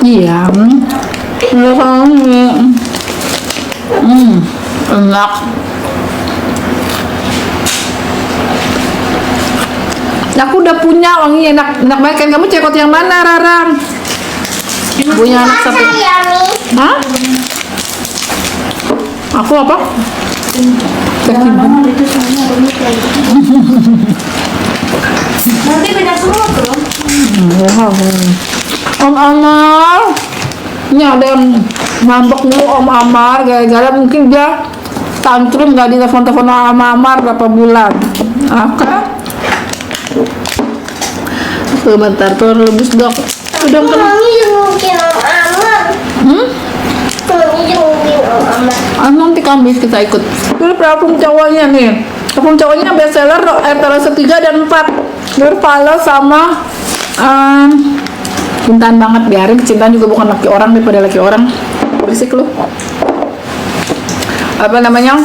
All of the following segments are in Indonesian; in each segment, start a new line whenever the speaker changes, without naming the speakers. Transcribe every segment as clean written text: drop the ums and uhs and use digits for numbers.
Iya. Enak. Aku udah punya wangi enak banget kan. Kamu cekot yang mana, Rara? Punya anak satu. Hah? Aku apa?
Nanti beda semua tuh.
Om Amar. Ini ada yang ngambek dulu Om Amar gara-gara mungkin dia tantrum gak ditelepon-telepon Om Amar berapa bulan. Oke. Sebentar tuh rebus dok. Udah kan?
Mami jengukin Om Amar. Mami jengukin Om Amar.
Nanti kami kita ikut. Dulu parfum cowoknya nih. Parfum cowoknya bestseller air terasa 3 dan 4. Nur Palo sama cintaan banget, biarin kecintaan juga bukan laki orang daripada laki orang. Berisik lu. Apa namanya?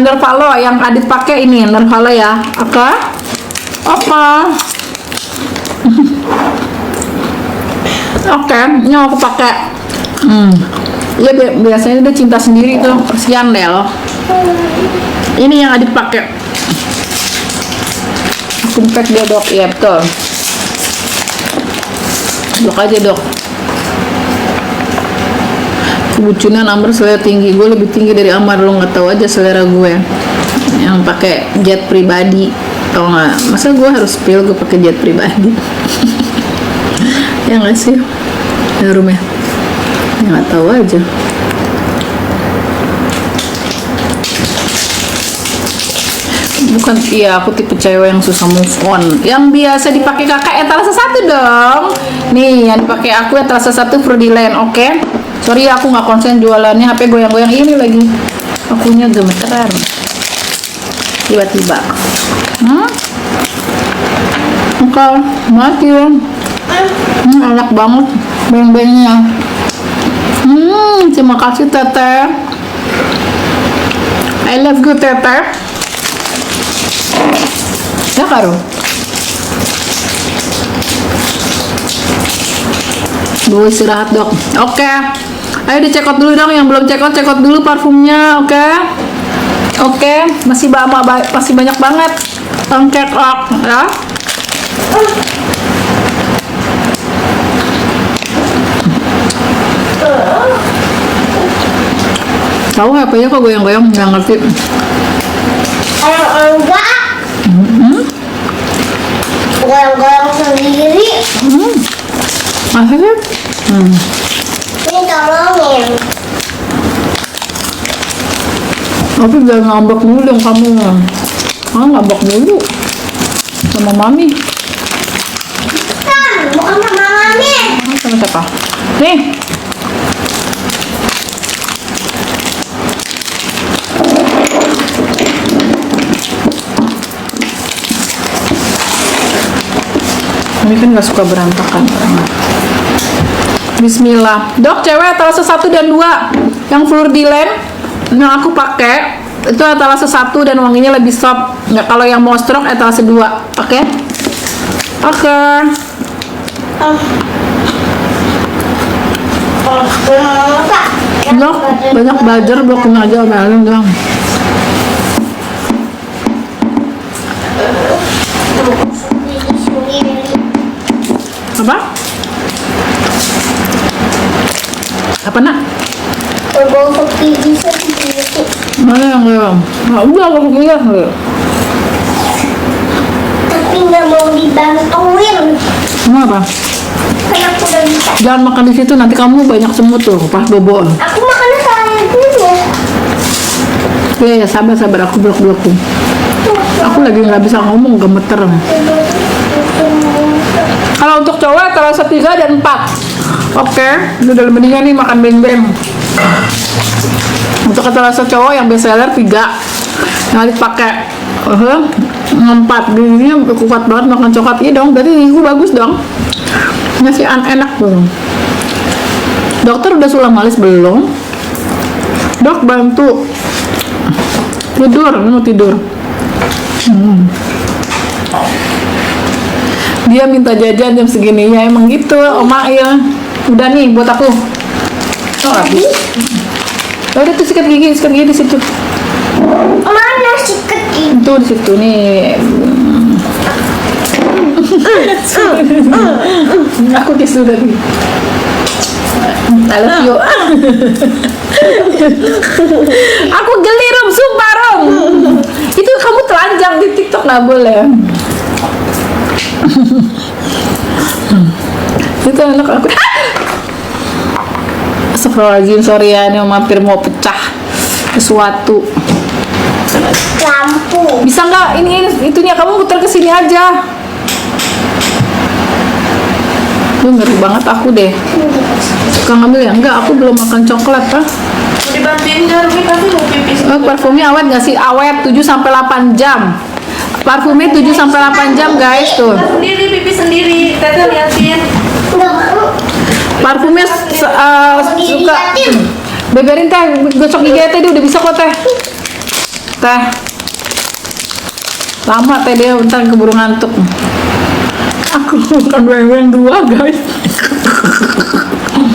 Nur Palo yang Adit pakai ini, Nur Palo ya. Apa? Oke, ini aku pakai. Iya biasanya dia cinta sendiri tuh, kesian Del. Ini yang Adit pakai. Aku pack dia dok, iya betul. Blok aja dok. Kebucinan Amar selera tinggi, gue lebih tinggi dari Amar, lo nggak tahu aja selera gue. Yang pakai jet pribadi, tau nggak? Masa gue harus spill gue pakai jet pribadi? Ya nggak sih? Ya rumah. Ya nggak tahu aja. Bukan, iya aku tipe cewek yang susah move on. Yang biasa dipakai kakak etalase 1 dong. Nih yang dipakai aku etalase 1 Fruityland, oke? Sorry aku nggak konsen jualannya, HP goyang-goyang ini lagi. Akunya gemeteran. Tiba-tiba. Oke, mati ya. Enak banget beng-bengnya. Terima kasih Teteh. I love you Teteh. Ya Karo. Gue istirahat dok. Oke. Ayo dicekot dulu dong, yang belum cekot dulu parfumnya, oke? Oke, masih banyak banget. Cekot ya. Tahu apa ya kok goyang-goyang, nggak ngerti.
Enggak. Goyang-goyang sendiri.
Akhirnya
Ini tolongin.
tapi jangan ngambek dulu dong kamu. Ngambek dulu sama mami.
Bukan sama Mami.
Sama siapa? Nih. Ini kan gak suka berantakan. Bismillah. Dok, cewek etalase 1 dan 2 yang Fruityland yang aku pakai itu etalase 1 dan wanginya lebih soft. Nggak, kalau yang mau stroke etalase 2. Oke? Oke. Dok, banyak belajar blokin aja omelin dong. Apa? Apa nak?
Gosok gigi sendiri.
Mana yang belum? Nah, udah aku gila.
Tapi nggak mau dibantuin.
Kenapa?
Kan aku udah bisa.
Jangan makan di situ, nanti kamu banyak semut tuh pas bobo.
Aku makannya selanjutnya.
Ya sabar aku blok-blokin. Aku lagi nggak bisa ngomong, gemeter. Kalau untuk cowok terasa 3 dan 4. Oke, udah mendingan nih makan beng-beng. Untuk terasa cowok yang bestseller 3 yang dipakai 4. Giginya kuat banget makan coklat. Iya dong, berarti gigiku bagus dong. Ngasih enak tuh. Dokter udah sulam alis belum? Dok bantu. Tidur, mau tidur. Dia minta jajan jam segini. Ya emang gitu, Oma ya. Udah nih buat aku. Oh, habis. Oh, udah tuh sikat gigi di situ.
Mana sikat gigi?
Itu di situ nih. Aku kiss dulu tadi. I love you. Aku geli Rom, sumpah Rom. Itu kamu telanjang di TikTok nggak boleh. Itu anak aku. Astagfirullahaladzim, sorry ya, ini hampir mau pecah sesuatu.
Lampu.
Bisa nggak ini itunya kamu muter ke sini aja. Lu ngeri banget aku deh. Suka ngambil ya? Enggak, aku belum makan coklat, Pak.
Mau dibantuin nggak, Ruby? Pasti mau pipis.
Oh, parfumnya awet nggak sih? Awet 7-8 jam. Parfumnya 7-8 jam, guys, tuh.
Kita sendiri, pipis sendiri. Teteh liatin.
Nggak mau.
Parfumnya suka beberin teh, gosok gigi teh, dia udah bisa kok teh. Teh. Lama teh dia, bentar keburu ngantuk. Aku bukan weng-weng 2, guys.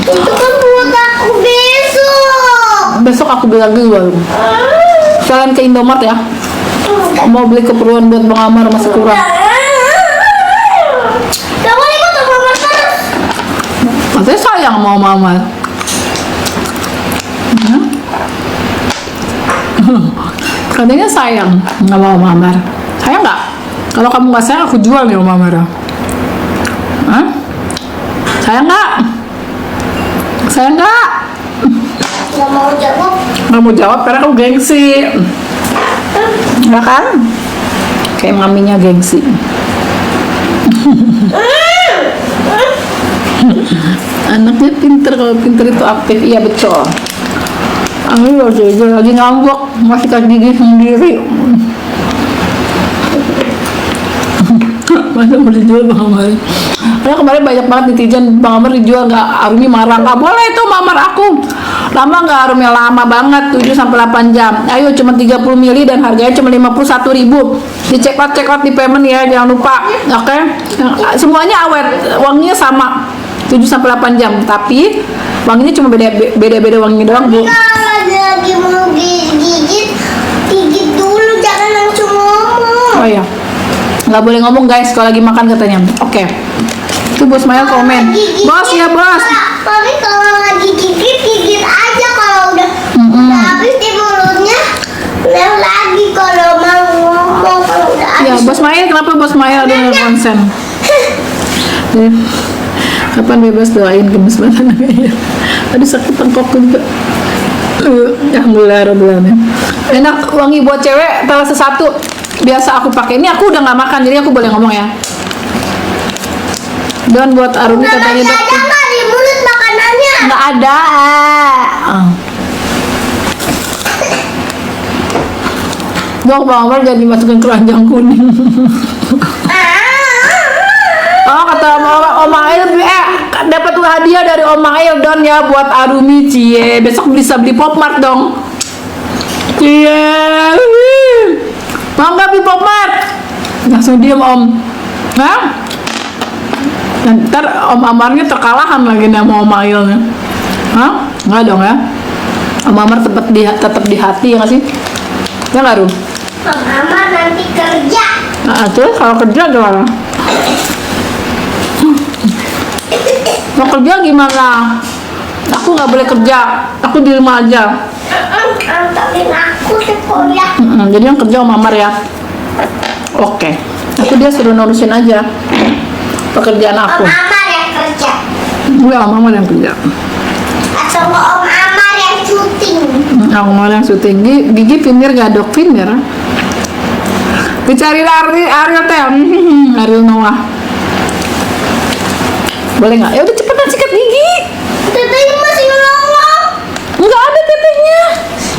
Itu kan buat aku besok.
Besok aku beli lagi baru. Kalian ke Indomaret ya. Mau beli keperluan buat Bang Amar masih kurang.
Gak boleh ikut sama Mama terus.
Katanya sayang mau Mama. Katanya sayang nggak mau Mama. Sayang nggak? Kalau kamu nggak sayang aku jual nih Mama. Hah? Sayang nggak? Sayang nggak?
Gak mau jawab.
Nggak mau jawab karena kamu gengsi. Nggak kan? Kayak maminya gengsi. Anaknya pinter, kalau pinter itu aktif. Iya betul. Ayo lagi ngambek, masih sikat gigi sendiri. Masa mau dijual Bang Amar? Karena kemarin banyak banget netizen Bang Amar dijual nggak, Arumi marah, nggak boleh itu Mamar aku. Lama nggak Arumi, lama banget 7-8 jam. Ayo cuma 30 mili dan harganya cuma 51.000. Di check out di payment ya, jangan lupa. Oke? Semuanya awet, wanginya sama 7-8 jam, tapi wanginya cuma beda wanginya doang Bu.
Kalau lagi mau gigit dulu, jangan langsung ngomong.
Oh iya, nggak boleh ngomong guys kalau lagi makan katanya. Oke. Itu Bos Maya komen. Bos ya bos.
Tapi kalau lagi gigit aja, kalau udah habis di mulutnya, udah lagi kalau mau ngomong kalau udah
Ya
habis.
Bos Maya, kenapa Bos Maya ada yang konsen? Kapan bebas doain gemes banget anaknya. Aduh sakit tengkokku juga. Alhamdulillah Rabbil Alamin. Enak, wangi buat cewek Talase 1 biasa aku pakai. Ini aku udah nggak makan jadi aku boleh ngomong ya. Dan buat Arumi
Udah
katanya
masih ada
dokter
nggak di mulut makanannya?
nggak ada. Dok Bang Amar jangan dimasukin keranjang kuning. Oh kata Om Ail, dapat hadiah dari Om Ail Don ya buat Arumi cie. Besok bisa beli Popmart dong. Cie. Mau nggak beli Popmart? Langsung diem Om. Hah? Ntar Om Amarnya terkalahan lagi sama Om Ailnya. Hah? Nggak dong ya? Om Amar tetap di hati ya nggak sih? Ya nggak Rum?
Mama nanti kerja.
Nah, terus kalau kerja gimana? Mau kerja gimana? Aku nggak boleh kerja, aku di rumah aja.
Antarin aku sekolah.
Jadi yang kerja Om Amar ya. Oke. Aku dia suruh nurusin aja pekerjaan
Om
aku.
Amar yang kerja.
Gue Om Amar yang kerja.
Atau Om Amar yang syuting.
Om Amar yang syuting. Gigi pinir gak dok pinir? Dicari Ariel teh. Ariel Noah. Boleh nggak? Ya udah cepetan sikat gigi.
Tetehnya masih ngomong.
Nggak ada tetehnya.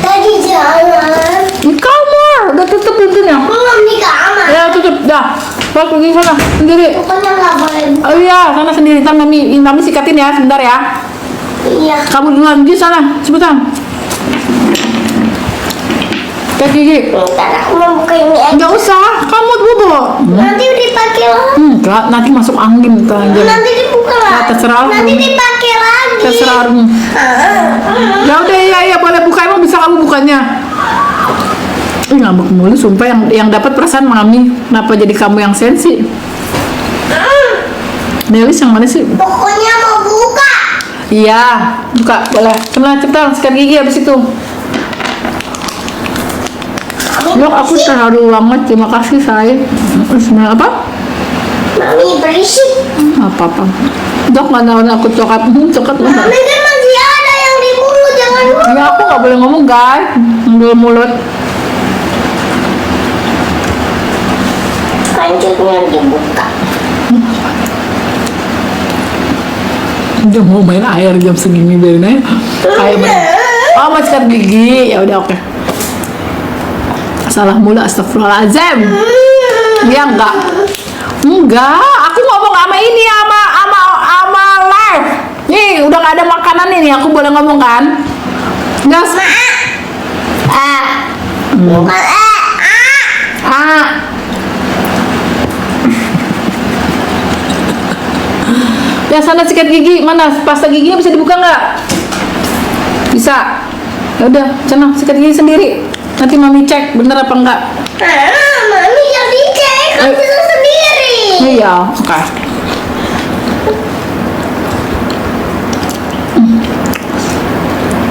Tadi jalan.
Di kamar. Udah tutup pintunya.
Belum di kamar.
Ya tutup. Dah. Kau pergi sana sendiri.
Pokoknya nggak boleh.
Oh iya, sana sendiri. Ntar mami sikatin ya, sebentar ya.
Iya.
Kamu duluan, di sana, cepetan. Sikat gigi.
Ntar aku mau buka ini aja.
Nggak usah, kamu bobo.
Nanti dipakai lagi.
Enggak, nanti masuk angin telanjang.
Nanti dibuka lagi.
Nah, terserah lu.
Nanti dipakai lagi.
Terserah lu. Ya udah, ya boleh buka, emang bisa kamu bukanya. Ngambek mulu, sumpah yang dapat perasaan mami. Kenapa jadi kamu yang sensi? Nelis yang mana sih?
Pokoknya mau buka.
Iya, buka, boleh. Cepetan, sikat gigi habis itu. Dok, aku terharu banget. Terima kasih, sayang. Sebenarnya apa?
Mami berisik.
Apa-apa. Dok, mana aku coklat. Coklat mana?
Mami kan masih ada yang di mulut, jangan lupa.
Ya, aku nggak boleh ngomong, guys. Mulut.
Kancingnya dibuka.
Dia mau main air jam segini biarin aja. Kayak oh, mau sikat gigi. Ya udah, oke. Salah mulu, astagfirullahaladzim. Ya enggak. Aku ngomong sama ini sama live. Nih, udah gak ada makanan ini, aku boleh ngomong kan? Gas.
Bukan
Ya sana sikat gigi, mana pasta giginya bisa dibuka nggak? Bisa. Ya udah, sana sikat gigi sendiri. Nanti mami cek bener apa enggak.
Mami yang dicek, kan bisa sendiri.
Iya, oke.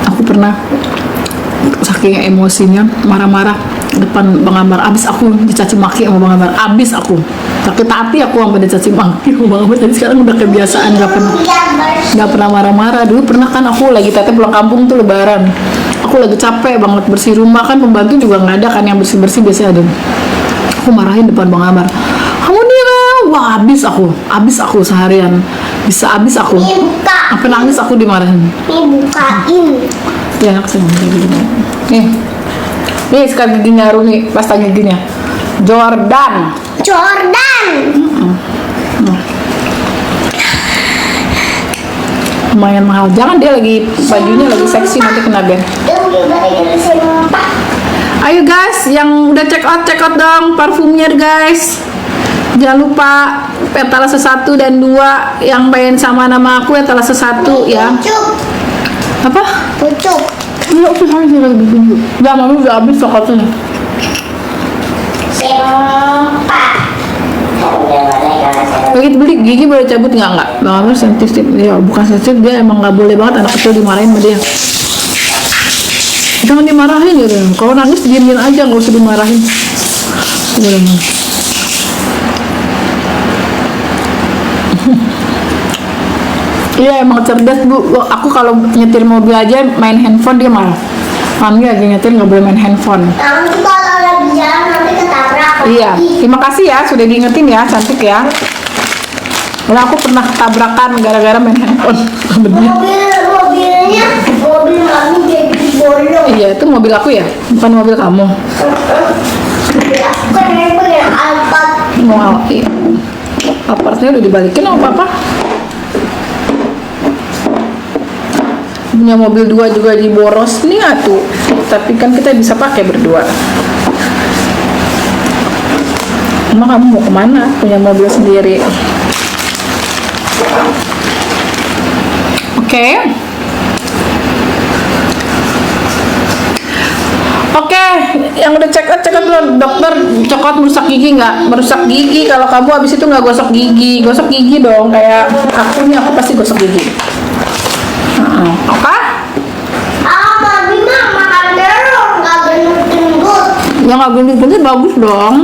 Aku pernah saking emosinya marah-marah depan Bang Ambar, abis aku dicaci maki sama Bang Ambar, abis aku sakit hati aku sampai dicaci maki sama Bang Ambar. Jadi sekarang udah kebiasaan, nggak pernah marah-marah. Dulu pernah kan aku lagi pulang kampung tuh lebaran, aku lagi capek banget bersih rumah, kan pembantu juga nggak ada kan yang bersih-bersih, biasanya ada. Aku marahin depan Bang Ambar, kamu nih, wah abis aku seharian, bisa abis aku,
Buka.
sampai nangis aku dimarahin.
Nih bukain.
Ya enak sih nih sekarang gigi nyaru nih, pasta giginya Jordan. Lumayan mahal, jangan, dia lagi bajunya lagi seksi, nanti kena band. Ayo guys, yang udah check out dong parfumnya guys. Jangan lupa etalase 1 dan 2 yang main sama nama aku, etalase 1 ya. Apa?
Pucuk.
Iya, aku harus lagi dulu. Udah, mami udah habis coklatnya.
Sempak.
Begitu beli gigi boleh cabut nggak? Bang Amir sensitif, ya bukan sensitif, dia emang nggak boleh banget anak kecil dimarahin sama dia. Jangan dimarahin ya, kalau nangis diemin aja, nggak usah dimarahin. Boleh. Iya emang cerdas bu. Aku kalau nyetir mobil aja main handphone dia marah. Mami lagi nyetir nggak boleh main handphone.
Nanti kalau lagi jalan nanti ketabrak.
Iya, terima kasih ya sudah diingetin ya, cantik ya. Karena aku pernah tabrakan gara-gara main handphone.
Mobilnya mobil mami jadi bolong.
Iya, itu mobil aku ya, bukan mobil kamu.
Mobil aku kan handphone yang Alphard.
Mau iya. Apartnya udah dibalikin sama papa. Punya mobil 2 juga diboros nih atuh. Tapi kan kita bisa pakai berdua. Emang kamu mau kemana? Punya mobil sendiri. Oke. Oke, yang udah check out dulu. Dokter, coklat merusak gigi nggak? Merusak gigi. Kalau kamu habis itu nggak gosok gigi dong. Kayak aku nih, aku pasti gosok gigi. Oke?
Mami mah makan terus nggak gendut-gendut.
Ya nggak gendut-gendut bagus dong.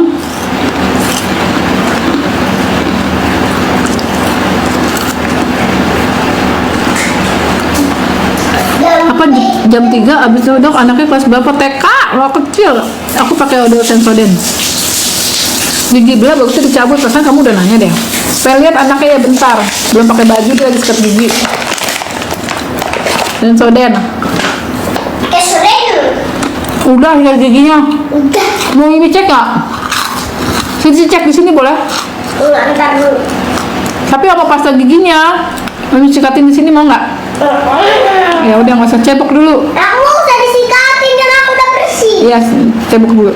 Apa jam 3 abis itu dok anaknya kelas berapa? TK, lo kecil. Aku pakai odol Sensoden. Gigi belah bagusnya dicabut, perasaan kamu udah nanya deh. Supaya lihat anaknya ya bentar, belum pakai baju dia lagi sikat gigi. Sensoden.
Sering.
Udah lihat giginya.
Udah.
Mau ini cek nggak? Sini cek di sini boleh.
Ntar dulu.
Tapi apa pasta giginya? Mau sikatin di sini mau nggak? Ya udah nggak usah cepok dulu.
Aku mau usah disikatin kan aku udah bersih.
Iya, cebok dulu.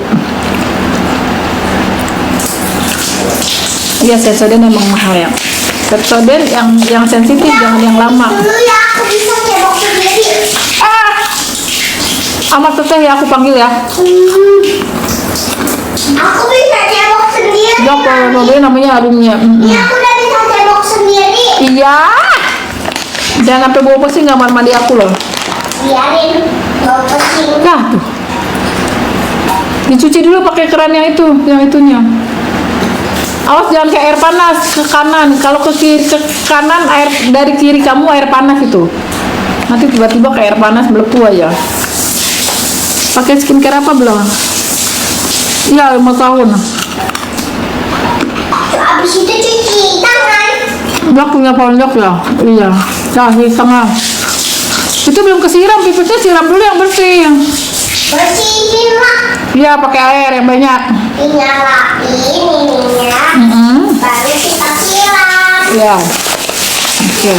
Iya, Sensodyne emang mahal ya. Sensodyne yang sensitif, jangan yang lama.
Dulu ya aku bisa cebok sendiri.
Amat teteh ya, aku panggil ya.
Aku bisa cebok sendiri.
Jok, kalau dia namanya Arumnya.
Ya aku udah bisa cebok sendiri.
Iya. Jangan sampai bawa pusing kamar mandi aku loh.
Biarin mau pusing.
Nah, tuh. Dicuci dulu pakai keran yang itunya. Awas jangan ke air panas ke kanan. Kalau ke kiri ke kanan air dari kiri kamu air panas itu. Nanti tiba-tiba ke air panas melepuh aja. Pakai skincare apa belum? Iya 5 tahun.
Abis itu cuci tangan.
Blok punya pondok ya? Iya. Nah, di tengah. Itu belum kesiram, pipisnya siram dulu yang bersih.
Bersihin lah.
Iya, pakai air yang banyak.
Dinyalain ininya. Baru kita siram.
Iya. Oke.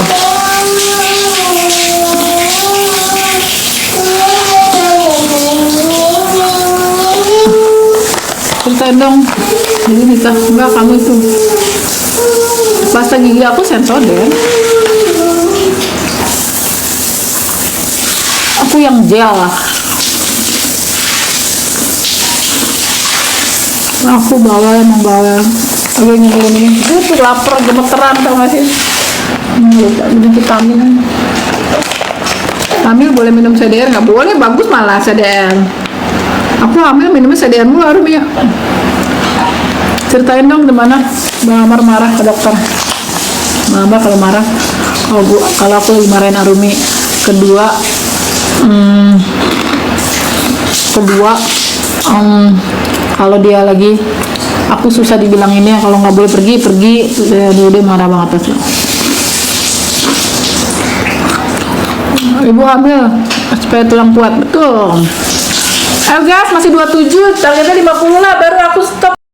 Ceritain dong. Jadi nikah enggak kamu itu. Pasta gigi aku Sensodyne. Aku yang gel lah. Aku bawa Aku nyebelin ini. Itu lapar gemeteran tau gak sih? Lupa minum vitamin. Hamil boleh minum CDR nggak? Boleh, bagus malah CDR. Aku hamil minumnya CDR mulu Arum ya. Ceritain dong gimana Bang Amar marah ke dokter. Bang Amar kalau marah, kalau aku lagi marahin Arumi. Kedua, kalau dia lagi, aku susah dibilanginnya. Kalau nggak boleh pergi, dia marah banget pasti. Ibu hamil supaya tulang kuat, betul. Guys, masih 27, targetnya 50 lah, baru aku stop.